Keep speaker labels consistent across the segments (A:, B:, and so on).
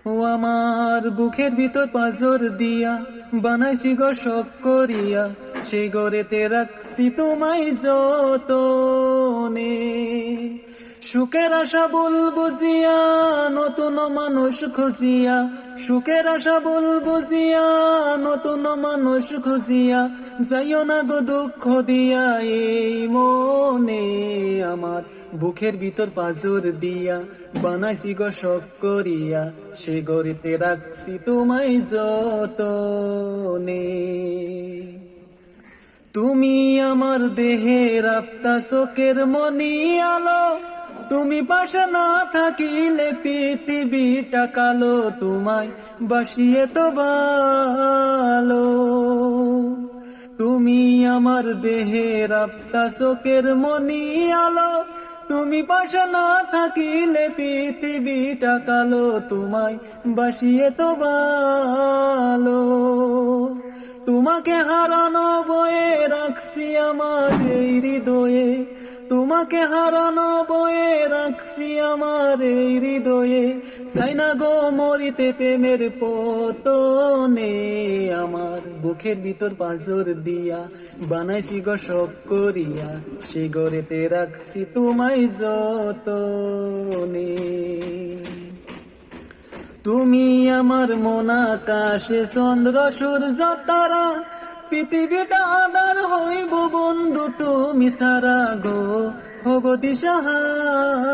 A: ও আমার বুকের ভিতর পাজর দিয়া বানাইছি গো শখ করিয়া, সেই গড়েতে রাখছি তোমায় যতনে। সুখের আশা বলবো জিয়া নতুন মানুষ খুঁজিয়া, সুখের আশা বলবো জিয়া নতুন মানুষ খুঁজিয়া, যাইও না গো দুঃখ দিয়া এই মনে আমার বুকের ভিতর পাজর দিয়া বানাইছি গো শখ করিয়া, সে গড়িতে রাখছি তোমায় যতনে। তুমি আমার দেহের আত্মা চোখের মনি আলো, তুমি পাশে না থাকিলে পৃথিবীটা কালো, তোমায় বাসিয়ে তো ভালো। তুমি আমার দেহের আত্মা চোখের মনি আলো, তুমি পাশে না থাকিলে পৃথিবীটা কালো, তোমায় বাসিয়ে তো ভালো। তোমাকে হারানো বয়ে রাখছি আমার এই হৃদয়ে, তোমাকে হারানো বয়ে রাখছি আমার এই হৃদয়ে, চাই না গো মরিতে প্রেমের পতনে। আমার বুকের ভিতর পাজর দিয়া বানাইছি গো শখ করিয়া, সে গড়েতে রাখছি তোমায় যতনে। তুমি আমার মন আকাশে চন্দ্র সূর্য তারা, পৃথিবীটা আধার হইব বন্ধু তুমি সারা গো হগো দিশাহারা।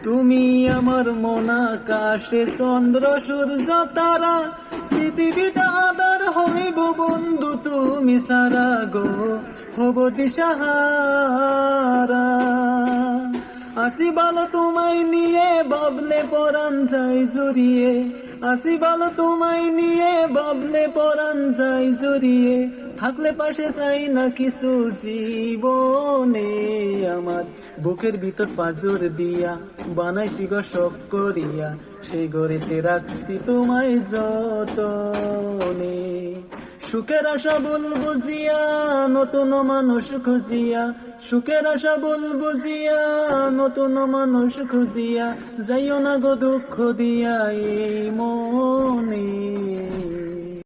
A: তুমি আমার মন আকাশে চন্দ্র সূর্য তারা, পৃথিবীটা আধার হইব বন্ধু তুমি সারা গো হগো দিশাহারা। আসি ভালো তোমায় নিয়ে ভাবলে পরাণ যায় জড়িয়ে, আসি ভালো তোমায় নিয়ে ভাবলে পরাণ যায় জড়িয়ে, থাকলে পাশে চাই না কিছু জীবনে। আমার বুকের ভিতর পাজর দিয়া বানাইছি গো শখ করিয়া, সেই গড়েতে রাখছি তোমায় যতনে। সুখের আশা বলবো জিয়া নতুন মানুষ খুঁজিয়া, সুখের আশা বলবো জিয়া নতুন মানুষ খুঁজিয়া, যাইও না গো দুঃখ দিয়া এই মনে।